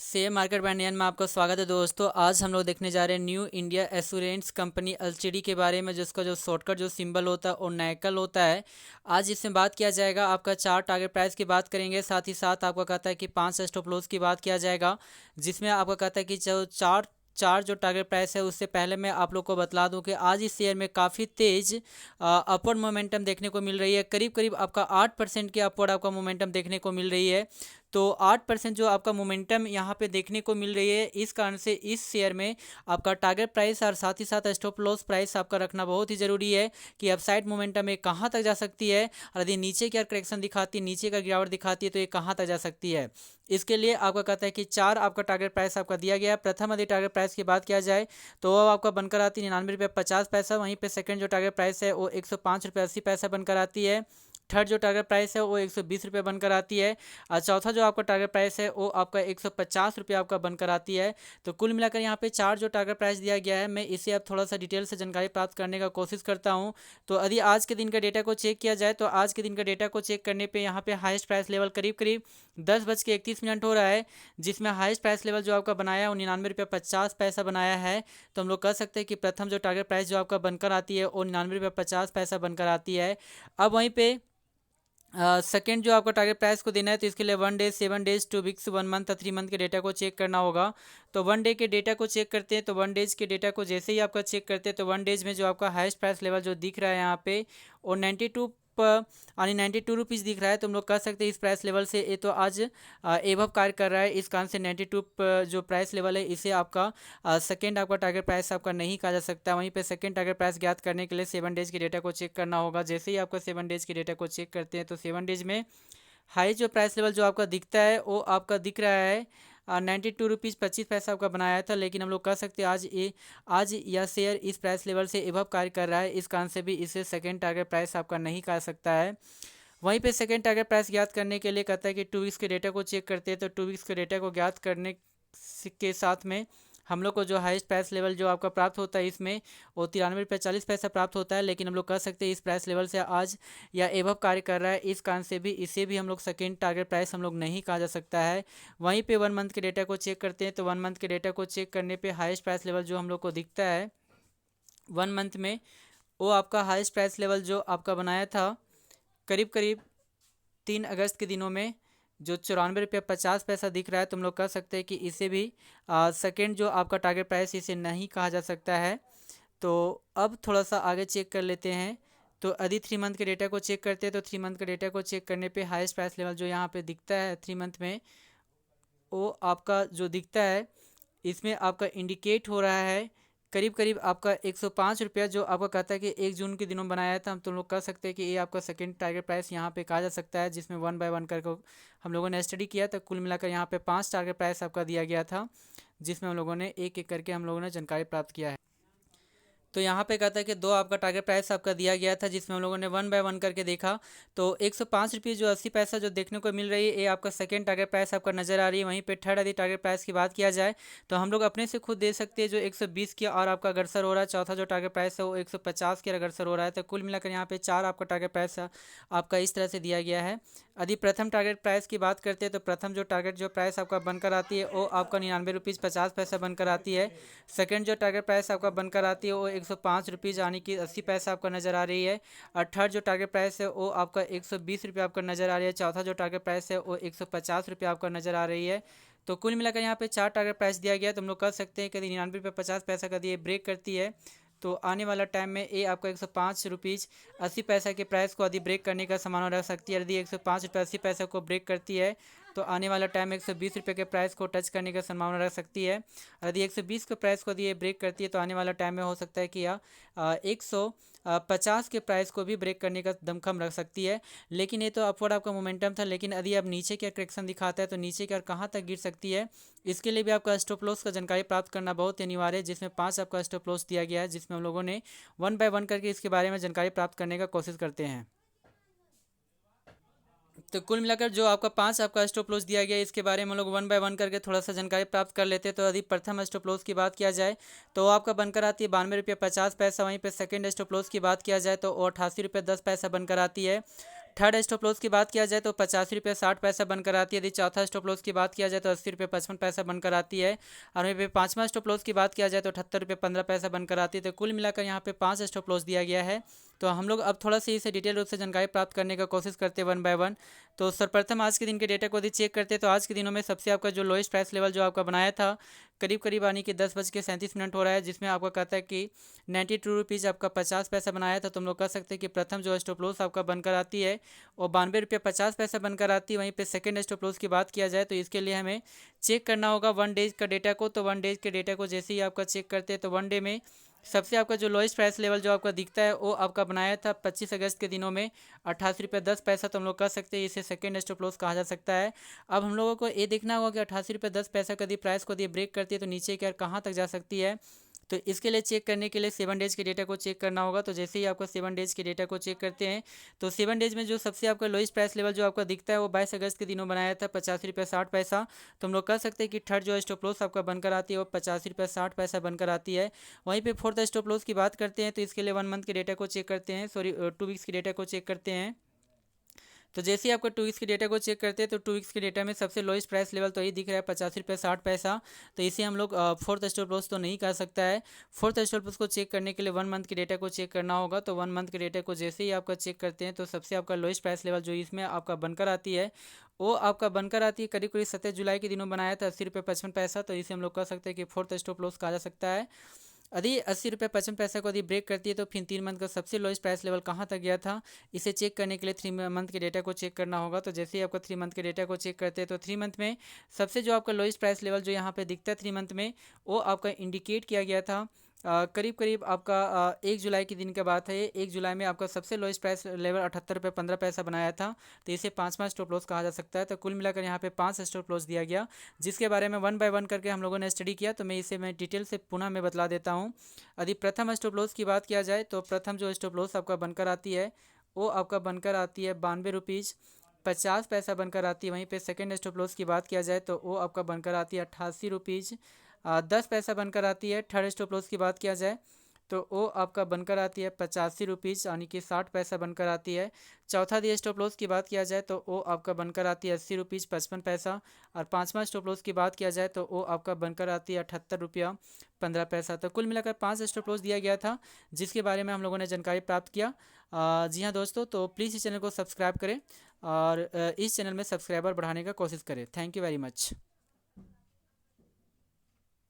Share market बैंडियन में आपका स्वागत है दोस्तों। आज हम लोग देखने जा रहे हैं new India assurance company LTD के बारे में, जिसका जो शॉर्टकट जो सिंबल होता है वो नाइकल होता है। आज इसमें बात किया जाएगा, आपका चार टारगेट प्राइस की बात करेंगे, साथ ही साथ आपका कहता है कि 5 स्टॉप लॉस की बात किया जाएगा, जिसमें आपका कहता है कि जो चार चार जो टारगेट प्राइस है उससे पहले मैं आप लोग को बतला दूं कि आज इस शेयर में काफ़ी तेज़ अपवर्ड मोमेंटम देखने को मिल रही है। करीब करीब आपका 8% की अपवर्ड आपका मोमेंटम देखने को मिल रही है। तो 8% जो आपका मोमेंटम यहाँ पे देखने को मिल रही है, इस कारण से इस शेयर में आपका टारगेट प्राइस और साथ ही साथ स्टॉप लॉस प्राइस आपका रखना बहुत ही ज़रूरी है कि अपसाइड मोमेंटम में कहाँ तक जा सकती है, और यदि नीचे की करेक्शन दिखाती है, नीचे का गिरावट दिखाती है, तो ये कहाँ तक जा सकती है। इसके लिए आपका कहता है कि चार आपका टारगेट प्राइस आपका दिया गया है। प्रथम यदि टारगेट प्राइस की बात किया जाए तो वो आपका बनकर आती है 99 रुपये 50 पैसा। वहीं पे सेकंड जो टारगेट प्राइस है वो 105 रुपये 80 पैसा बनकर आती है। थर्ड जो टारगेट प्राइस है वो 120 रुपये बनकर आती है। और चौथा जो आपका टारगेट प्राइस है वो आपका 150 रुपये आपका बनकर आती है। तो कुल मिलाकर यहाँ पे चार जो टारगेट प्राइस दिया गया है, मैं इसे अब थोड़ा सा डिटेल से जानकारी प्राप्त करने का कोशिश करता हूँ। तो यदि आज के दिन का डेटा को चेक किया जाए तो आज के दिन का डेटा को चेक करने पर यहाँ पे हाइस्ट प्राइस लेवल करीब करीब 10:31 हो रहा है, जिसमें हाईएस्ट प्राइस लेवल जो आपका बनाया है वो 99 रुपये 50 पैसा बनाया है। तो हम लोग कह सकते हैं कि प्रथम जो टारगेट प्राइस जो आपका बनकर आती है वो 99 रुपये 50 पैसा बनकर आती है। अब वहीं पे सेकेंड जो आपका टारगेट प्राइस को देना है, तो इसके लिए 1 day 7 days 2 weeks 1 month 3 month के डेटा को चेक करना होगा। तो 1 डे के डेटा को चेक करते हैं, तो 1 डेज के डेटा को जैसे ही आपका चेक करते हैं तो 1 डेज में जो आपका हाईएस्ट प्राइस लेवल जो दिख रहा है यहाँ पे वो 92 रुपीज़ दिख रहा है। तो हम लोग कह सकते हैं इस प्राइस लेवल से ये तो आज एवब कार्य कर रहा है। इस कारण से 92 जो प्राइस लेवल है इसे आपका सेकेंड आपका टारगेट प्राइस आपका नहीं कहा जा सकता। वहीं पे सेकेंड टारगेट प्राइस ज्ञात करने के लिए 7 डेज के डेटा को चेक करना होगा। जैसे ही आपका 7 डेज के डेटा को चेक करते हैं तो 7 डेज में हाई जो प्राइस लेवल जो आपका दिखता है वो आपका दिख रहा है 92 रुपीज़ 25 पैसा आपका बनाया था। लेकिन हम लोग कह सकते हैं आज यह शेयर इस प्राइस लेवल से एबव कार्य कर रहा है, इस कारण से भी इसे सेकेंड टारगेट प्राइस आपका नहीं कहा सकता है। वहीं पे सेकेंड टारगेट प्राइस ज्ञात करने के लिए कहता है कि 2 वीक्स के डेटा को चेक करते हैं, तो 2 वीक्स के डेटा को ज्ञात करने के साथ में हम लोग को जो हाईएस्ट प्राइस लेवल जो आपका प्राप्त होता है इसमें वो 93 रुपये 40 पैसा प्राप्त होता है। लेकिन हम लोग कह सकते हैं इस प्राइस लेवल से आज या एबव कार्य कर रहा है, इस कारण से भी इसे भी हम लोग सेकेंड टारगेट प्राइस हम लोग नहीं कहा जा सकता है। वहीं पे 1 मंथ के डेटा को चेक करते हैं, तो 1 मंथ के डेटा को चेक करने पे हाईएस्ट प्राइस लेवल जो हम लोग को दिखता है 1 मंथ में वो आपका हाईएस्ट प्राइस लेवल जो आपका बनाया था करीब करीब 3 अगस्त के दिनों में जो 94 रुपये 50 पैसा दिख रहा है। तो हम लोग कह सकते हैं कि इसे भी सेकेंड जो आपका टारगेट प्राइस इसे नहीं कहा जा सकता है। तो अब थोड़ा सा आगे चेक कर लेते हैं। तो यदि 3 मंथ के डेटा को चेक करते हैं तो 3 मंथ के डेटा को चेक करने पे हाईएस्ट प्राइस लेवल जो यहाँ पे दिखता है 3 मंथ में वो आपका जो दिखता है इसमें आपका इंडिकेट हो रहा है करीब करीब आपका 105 रुपया जो आपका कहता है कि 1 जून के दिनों बनाया था। हम तो लोग कह सकते हैं कि ये आपका सेकेंड टारगेट प्राइस यहाँ पे कहा जा सकता है, जिसमें 1 बाय 1 करके हम लोगों ने स्टडी किया। तो कुल मिलाकर यहाँ पे 5 टारगेट प्राइस आपका दिया गया था, जिसमें हम लोगों ने एक एक करके हम लोगों ने जानकारी प्राप्त किया है। तो यहाँ पे कहता है कि 2 आपका टारगेट प्राइस आपका दिया गया था, जिसमें हम लोगों ने 1 बाय 1 करके देखा। तो 105 रुपये जो 80 पैसा जो देखने को मिल रही है ये आपका सेकेंड टारगेट प्राइस आपका नज़र आ रही है। वहीं पे थर्ड यदि टारगेट प्राइस की बात किया जाए तो हम लोग अपने से खुद दे सकते हैं जो 120 की और आपका अग्रसर हो रहा है। चौथा जो टारगेट प्राइस है वो 150 के अग्रसर हो रहा है। तो कुल मिलाकर यहाँ पे चार आपका टारगेट प्राइस आपका इस तरह से दिया गया है। यदि प्रथम टारगेट प्राइस की बात करते हैं तो प्रथम जो टारगेट जो प्राइस आपका बनकर आती है वो आपका 99 रुपीज़ 50 पैसा बनकर आती है। सेकंड जो टारगेट प्राइस आपका बनकर आती है वो 105 रुपीज़ यानी कि 80 पैसा आपका नज़र आ रही है। और थर्ड जो टारगेट प्राइस है वो आपका 120 रुपये आपका नज़र आ रही है। चौथा जो टारगेट प्राइस है वो 150 रुपये आपका नज़र आ रही है। तो कुल मिलाकर यहाँ पे चार टारगेट प्राइस दिया गया। तो हम लोग कह सकते हैं कि 99 रुपये 50 पैसा का ये ब्रेक करती है तो आने वाला टाइम में ये आपका 105 रुपीज़ 80 पैसा के प्राइस को यदि ब्रेक करने का संभावना रख सकती है। यदि 105 रुपये 80 पैसा को ब्रेक करती है तो आने वाला टाइम 120 रुपये के प्राइस को टच करने का संभावना रख सकती है। यदि 120 के प्राइस को यदि ये ब्रेक करती है तो आने वाला टाइम में हो सकता है कि यह 150 के प्राइस को भी ब्रेक करने का दमखम रख सकती है। लेकिन ये तो अपवर्ड आपका मोमेंटम था, लेकिन यदि अब नीचे का करेक्शन दिखाता है तो नीचे की ओर कहाँ तक गिर सकती है, इसके लिए भी आपका स्टॉप लॉस का जानकारी प्राप्त करना बहुत ही अनिवार्य है, जिसमें 5 आपका स्टॉप लॉस दिया गया है, जिसमें हम लोगों ने 1 बाय 1 करके इसके बारे में जानकारी प्राप्त करने का कोशिश करते हैं। तो कुल मिलाकर जो आपका 5 आपका स्टॉप लॉस दिया गया है इसके बारे में हम लोग 1 बाय 1 करके थोड़ा सा जानकारी प्राप्त कर लेते हैं। तो यदि प्रथम स्टॉप लॉस की बात किया जाए तो आपका बनकर आती है 92 रुपये 50 पैसा। वहीं पे सेकेंड स्टॉप लॉस की बात किया जाए तो वो 88 रुपये 10 पैसा बनकर आती है। थर्ड स्टॉप लॉस की बात किया जाए तो 85 रुपये 60 पैसा बनकर आती है। यदि चौथा स्टॉप लॉस की बात किया जाए तो 80 रुपये 55 पैसा बनकर आती है। और वहीं पे पांचवा स्टॉप लॉस की बात किया जाए तो 78 रुपये 15 पैसा बनकर आती है। तो कुल मिलाकर यहाँ पे 5 स्टॉप लॉस दिया गया है। तो हम लोग अब थोड़ा सा इसे डिटेल रूप से जानकारी प्राप्त करने का कोशिश करते हैं वन बाय वन। तो सर्वप्रथम आज के दिन के डेटा को यदि चेक करते हैं तो आज के दिनों में सबसे आपका जो लोएस्ट प्राइस लेवल जो आपका बनाया था करीब करीब आने की 10:37 हो रहा है, जिसमें आपका कहता है कि 92 रुपीज़ आपका 50 पैसा बनाया था। तो हम लोग कह सकते हैं कि प्रथम जो स्टॉप लॉस आपका बनकर आती है वो 92 रुपये 50 पैसा बनकर आती है। वहीं पे सेकंड स्टॉप लॉस की बात किया जाए तो इसके लिए हमें चेक करना होगा वन डेज का डेटा को। तो वन डेज के डेटा को जैसे ही आपका चेक करते हैं तो वन डे में सबसे आपका जो लोएस्ट प्राइस लेवल जो आपका दिखता है वो आपका बनाया था 25 अगस्त के दिनों में 88 रुपये 10 पैसा। तो हम लोग कह सकते हैं इसे सेकंड स्टॉप लॉस कहा जा सकता है। अब हम लोगों को ये देखना होगा कि 88 रुपये 10 पैसा का यदि प्राइस को यदि ब्रेक करती है तो नीचे क्या कहाँ तक जा सकती है। तो इसके लिए चेक करने के लिए 7 डेज के डेटा को चेक करना होगा। तो जैसे ही आपका 7 डेज के डेटा को चेक करते हैं तो 7 डेज में जो सबसे आपका लोएस्ट प्राइस लेवल जो आपका दिखता है वो 22 अगस्त के दिनों बनाया था 85 रुपये 60 पैसा। तो हम लोग कह सकते हैं कि थर्ड जो स्टॉप लॉस आपका बनकर आती है वो 85 रुपये 60 पैसा बनकर आती है। वहीं पे फोर्थ स्टॉप लॉस की बात करते हैं तो इसके लिए 1 मंथ के डेटा को चेक करते हैं, सॉरी 2 वीक्स के डेटा को चेक करते हैं। तो जैसे ही आपको 2 वीक्स के डेटा को चेक करते हैं तो 2 वीक्स के डेटा में सबसे लोएस्ट प्राइस लेवल तो यही दिख रहा है 85 रुपये 60 पैसा। तो इसे हम लोग फोर्थ स्टॉप लॉस तो नहीं कर सकता है। फोर्थ स्टॉप लॉस को चेक करने के लिए 1 मंथ के डेटा को चेक करना होगा। तो 1 मंथ के डेटा को जैसे ही आपका चेक करते हैं तो सबसे आपका लोएस्ट प्राइस लेवल जो इसमें आपका बनकर आती है वो आपका बनकर आती है करीब करीब 27 जुलाई के दिनों बनाया था 80 रुपये 55 पैसा। तो इसे हम लोग कह सकते हैं कि फोर्थ स्टॉप लॉस कहा जा सकता है। यदि 80 रुपये 55 पैसा को यदि ब्रेक करती है तो फिर 3 मंथ का सबसे लोएस्ट प्राइस लेवल कहाँ तक गया था इसे चेक करने के लिए 3 मंथ के डेटा को चेक करना होगा। तो जैसे ही आपका 3 मंथ के डेटा को चेक करते हैं तो 3 मंथ में सबसे जो आपका लोएस्ट प्राइस लेवल जो यहाँ पे दिखता है 3 मंथ में वो आपका इंडिकेट किया गया था करीब करीब आपका 1 जुलाई के दिन का बात है। 1 जुलाई में आपका सबसे लोएस्ट प्राइस लेवल 78 रुपये 15 पैसा बनाया था। तो इसे पाँचवा स्टॉप लॉस कहा जा सकता है। तो कुल मिलाकर यहाँ पे 5 स्टॉप लॉस दिया गया, जिसके बारे में 1 बाय 1 करके हम लोगों ने स्टडी किया। तो मैं डिटेल से पुनः मैं बतला देता हूँ। यदि प्रथम स्टॉप लॉस की बात किया जाए तो प्रथम जो स्टॉप लॉस आपका बनकर आती है वो आपका बनकर आती है 92 रुपीज़ 50 पैसा बनकर आती है। वहीं पे सेकंड स्टॉप लॉस की बात किया जाए तो वो आपका बनकर आती है 88 रुपीज़ 10 पैसा बनकर आती है। थर्ड स्टॉप लॉस की बात किया जाए तो वो आपका बनकर आती है 85 रुपीज़ यानी कि 60 पैसा बनकर आती है। चौथा दी स्टॉप लॉस की बात किया जाए तो वो आपका बनकर आती है 80 रुपीज़ 55 पैसा। और पाँचवा स्टॉप लॉस की बात किया जाए तो वो आपका बनकर आती है 78 रुपया 15 पैसा। तो कुल मिलाकर 5 स्टॉप लॉस दिया गया था, जिसके बारे में हम लोगों ने जानकारी प्राप्त किया। जी हाँ दोस्तों, तो प्लीज़ इस चैनल को सब्सक्राइब करें और इस चैनल में सब्सक्राइबर बढ़ाने का कोशिश करें। Thank you very much.